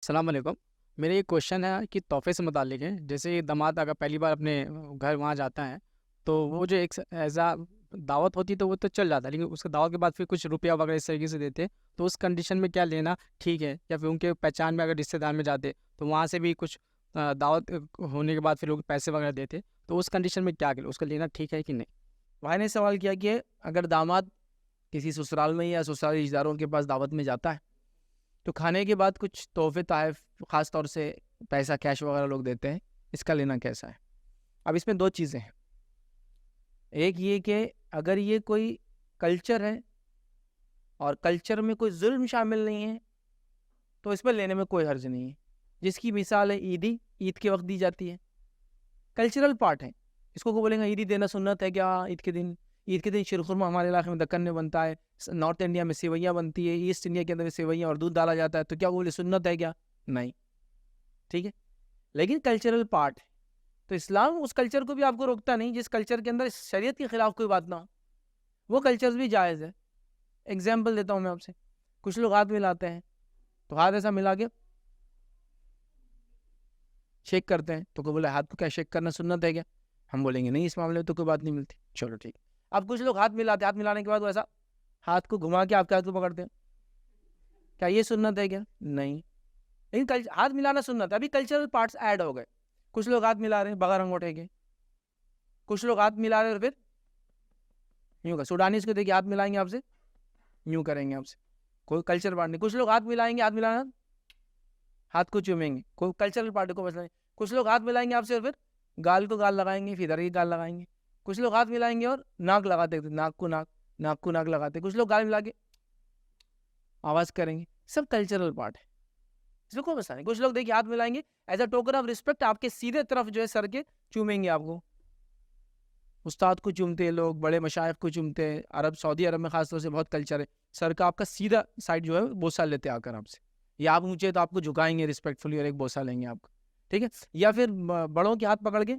सलाम अलैकुम। मेरा ये क्वेश्चन है कि तोहफ़े से मुताल्लिक है। जैसे दामाद अगर पहली बार अपने घर वहाँ जाता है, तो वो जो एक एज़ अ दावत होती है तो वो तो चल जाता है, लेकिन उसके दावत के बाद फिर कुछ रुपया वगैरह इस तरीके से देते हैं, तो उस कंडीशन में क्या लेना ठीक है? या फिर उनके पहचान में अगर रिश्तेदार में जाते, तो वहाँ से भी कुछ दावत होने के बाद फिर लोग पैसे वगैरह देते, तो उस कंडीशन में क्या करें? उसको लेना ठीक है कि नहीं? भाई ने सवाल किया कि अगर दामाद किसी ससुराल में या ससुराली रिश्तेदारों के पास दावत में जाता है तो खाने के बाद कुछ तोहफे तहफ खास तौर से पैसा कैश वगैरह लोग देते हैं। इसका लेना कैसा है? अब इसमें दो चीज़ें हैं। एक ये कि अगर ये कोई कल्चर है और कल्चर में कोई जुल्म शामिल नहीं है तो इसमें लेने में कोई हर्ज नहीं है। जिसकी मिसाल है ईदी, ईद के वक्त दी जाती है, कल्चरल पार्ट है। इसको को बोलेंगे ईदी देना सुन्नत है क्या? ईद के दिन, ईद के दिन शीरखुरमा हमारे इलाके में दक्कन में बनता है, नॉर्थ इंडिया में सेवैयाँ बनती है, ईस्ट इंडिया के अंदर सेवैयाँ और दूध डाला जाता है, तो क्या वो बोले सुन्नत है क्या? नहीं। ठीक है, लेकिन कल्चरल पार्ट है। तो इस्लाम उस कल्चर को भी आपको रोकता नहीं जिस कल्चर के अंदर शरीयत के खिलाफ कोई बात ना हो। वो कल्चर्स भी जायज़ है। एग्जाम्पल देता हूँ मैं आपसे। कुछ लोग हाथ मिलाते हैं, तो हाथ ऐसा मिला के शेक करते हैं, तो कोई बोले हाथ को क्या शेक करना सुन्नत है क्या? हम बोलेंगे नहीं, इस मामले में तो कोई बात नहीं मिलती। चलो ठीक। अब कुछ लोग हाथ मिलाते हैं, हाथ मिलाने के बाद वो ऐसा हाथ को घुमा के आपके हाथ को पकड़ते हैं, क्या ये सुन्नत है क्या? नहीं। लेकिन हाथ मिलाना सुन्नत है। अभी कल्चरल पार्ट्स ऐड हो गए। कुछ लोग हाथ मिला रहे हैं बगैर अंगूठे के, कुछ लोग हाथ मिला रहे हैं और फिर यूं कर सुडानीज को देखिए, हाथ मिलाएंगे आपसे, यूं करेंगे आपसे, कोई कल्चर पार्ट नहीं। कुछ लोग हाथ मिलाएंगे, हाथ मिलाना हाथ को चूमेंगे, कोई कल्चरल पार्टी को मसला नहीं। कुछ लोग हाथ मिलाएंगे आपसे और फिर गाल को गाल लगाएंगे, फिर इधर की गाल लगाएंगे। कुछ लोग हाथ मिलाएंगे और नाक लगाते, नाक को नाक, नाक को नाक लगाते। कुछ लोग गाल मिला के आवाज करेंगे। सब कल्चरल पार्ट है, इसमें कोई मसला नहीं। कुछ लोग देखिए हाथ मिलाएंगे as a token of respect, आपके सीधे तरफ जो है सर के चूमेंगे आपको। उस्ताद को चूमते हैं लोग, बड़े मशाइख को चूमते हैं। अरब, सऊदी अरब में खासतौर से बहुत कल्चर है, सर का आपका सीधा साइड जो है बोसा लेते आकर आपसे, या आप ऊंचे तो आपको झुकाएंगे रिस्पेक्टफुली और एक बोसा लेंगे आपका। ठीक है, या फिर बड़ों के हाथ पकड़ के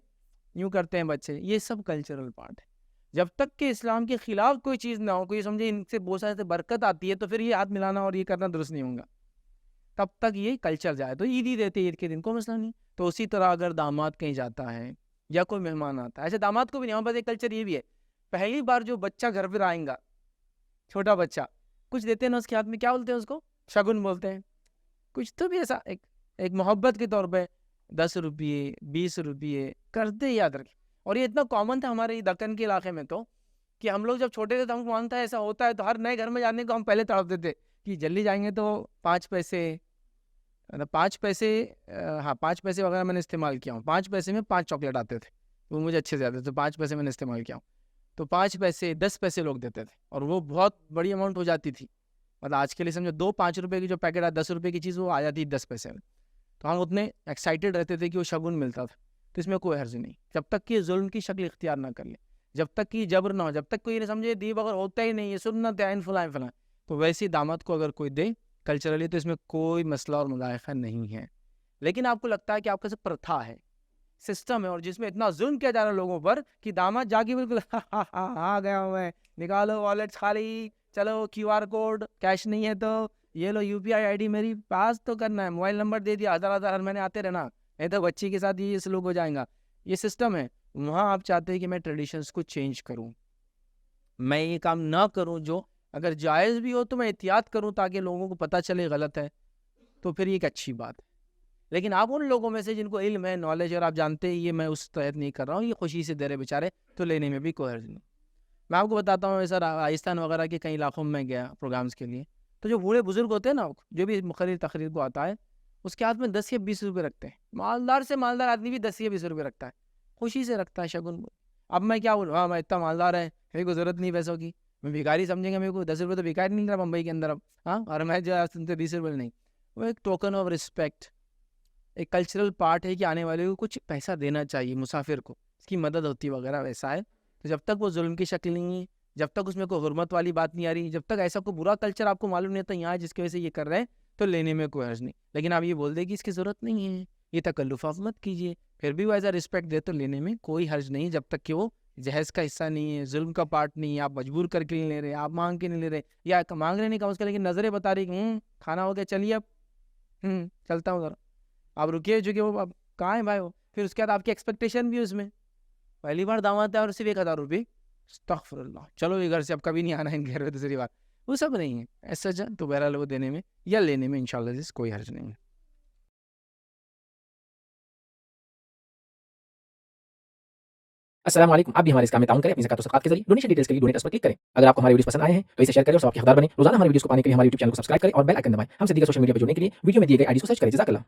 यूं करते हैं बच्चे। ये सब कल्चरल पार्ट है। जब तक कि इस्लाम के खिलाफ कोई चीज़ ना हो, कोई समझे इनसे बोसा से बरकत आती है, तो फिर ये हाथ मिलाना और ये करना दुरुस्त नहीं होगा। तब तक ये कल्चर जाए तो ईद ही देते, ईद के दिन को मसला नहीं। तो उसी तरह अगर दामाद कहीं जाता है या कोई मेहमान आता है, ऐसे दामाद को भी नहीं, हमारे पास एक कल्चर ये भी है, पहली बार जो बच्चा घर पर आएगा, छोटा बच्चा, कुछ देते हैं ना उसके हाथ में, क्या बोलते हैं उसको? शगुन बोलते हैं। कुछ तो भी ऐसा एक एक मोहब्बत के तौर पे 10 रुपये 20 रुपये करते, याद रखें। और ये इतना कॉमन था हमारे दक्कन के इलाके में, तो कि हम लोग जब छोटे थे तो हमको मानता है ऐसा होता है, तो हर नए घर में जाने को हम पहले तड़पते थे कि जल्दी जाएंगे तो 5 पैसे, मतलब 5 पैसे। हाँ, 5 पैसे वगैरह मैंने इस्तेमाल किया हूँ। 5 पैसे में 5 चॉकलेट आते थे, वो मुझे अच्छे से आते थे, तो 5 पैसे मैंने इस्तेमाल किया हूँ। तो 5 पैसे 10 पैसे लोग देते थे और वो बहुत बड़ी अमाउंट हो जाती थी। मतलब आज के लिए समझो 2 5 रुपए की जो पैकेट है, 10 रुपए की चीज़ वो आ जाती 10 पैसे में। तो हम उतने एक्साइटेड रहते थे कि वो शगुन मिलता था। तो इसमें कोई हर्ज नहीं, जब तक कि जुल्म की शक्ल इख्तियार ना कर ले, जब तक कि जबर ना हो, जब तक कोई ये समझे दी बगैर होता ही नहीं है, सुन्नत है फलाए फलाए। तो वैसी दामद को अगर कोई दे कल्चरली, तो इसमें कोई मसला और मुदायखा नहीं है। लेकिन आपको लगता है कि आपका सब प्रथा है, सिस्टम है, और जिसमें इतना जुल्म किया जा रहा है लोगों पर कि दामाद जाके बिल्कुल आ गया हूँ मैं, निकालो वॉलेट खाली, चलो क्यूआर कोड, कैश नहीं है तो ये लो यूपीआई आईडी मेरी पास तो करना है, मोबाइल नंबर दे दिया, हज़ार हज़ार हर महीने आते रहना, नहीं तो बच्ची के साथ ये सलूक हो जाएगा। ये सिस्टम है। वहाँ आप चाहते हैं कि मैं ट्रेडिशंस को चेंज करूँ, मैं ये काम ना करूँ, जो अगर जायज़ भी हो तो मैं एहतियात करूँ ताकि लोगों को पता चले गलत है, तो फिर ये एक अच्छी बात है। लेकिन आप उन लोगों में से जिनको इल्म है, नॉलेज है, और आप जानते हैं ये मैं उस तहत नहीं कर रहा हूँ, ये खुशी से दे रहे बेचारे, तो लेने में भी कोई हर्ज नहीं। मैं आपको बताता हूँ, ऐसा राजस्थान वगैरह के कई इलाकों में मैं गया प्रोग्राम्स के लिए, तो जो बूढ़े बुजुर्ग होते हैं ना, जो भी मुखर्रिर तकरीर को आता है, उसके हाथ में 10 या 20 रुपये रखते हैं। मालदार से मालदार आदमी भी 10 या 20 रुपये रखता है, खुशी से रखता है, शगुन। अब मैं क्या बोलूँ, हाँ मैं इतना मालदार है, मेरे को जरूरत नहीं पैसों की, मैं भिखारी समझेंगे मेरे को, 10 रुपये तो भिखारी नहीं रहा मुंबई के अंदर अब। हाँ, और मैं जो है सुनते 20 रुपये नहीं। वो एक टोकन ऑफ रिस्पेक्ट, एक कल्चरल पार्ट है कि आने वाले को कुछ पैसा देना चाहिए, मुसाफिर को इसकी मदद होती वगैरह, वैसा है। तो जब तक वो जुल्म की शक्ल नहीं है, जब तक उसमें कोई हुर्मत वाली बात नहीं आ रही, जब तक ऐसा कोई बुरा कल्चर आपको मालूम नहीं होता यहाँ जिसकी वजह से ये कर रहे हैं, तो लेने में कोई हर्ज नहीं। लेकिन आप ये बोल दे कि इसकी ज़रूरत नहीं है, ये तकल्लुफ़ आप मत कीजिए, फिर भी वो ऐसा रिस्पेक्ट दे, तो लेने में कोई हर्ज नहीं, जब तक कि वो जहेज़ का हिस्सा नहीं है, जुल्म का पार्ट नहीं है, आप मजबूर करके नहीं ले रहे, आप मांग के नहीं ले रहे, या मांग रहे नहीं कम उसका, लेकिन नज़रें बता रही कि खाना हो गया चलिए अब, चलता हूँ ज़रा। आप रुकिए जो कि वो अब कहाँ है भाई वो? फिर उसके बाद आपकी एक्सपेक्टेशन भी उसमें। पहली बार दामाद है और सिर्फ़ 1000 रुपये। अस्तगफिरुल्लाह! चलो ये घर से अब कभी नहीं आना है इन घर में दूसरी बार। वो सब नहीं है। ऐसा तो बहरहाल वो देने में या लेने में इंशाअल्लाह अज़ीज़ कोई हर्ज नहीं है। अस्सलाम वालेकुम। आप भी हमारे इस काम में ताउन करें अपनी ज़कात और सदक़ात के ज़रिए। डोनेशन डिटेल्स के लिए डोनेट पर क्लिक करें। अगर आपको हमारे वीडियोज़ पसंद आए हैं तो इसे शेयर करें और सबके हक़दार बनें। रोज़ाना हमारे वीडियोज़ को पाने के लिए हमारे यूट्यूब चैनल को सब्सक्राइब करें और बेल आइकन दबाएँ। हम से दीगर सोशल मीडिया पर जुड़ने के लिए वीडियो में दिए गए आईडीज़ को सर्च करें। जज़ाकल्लाह।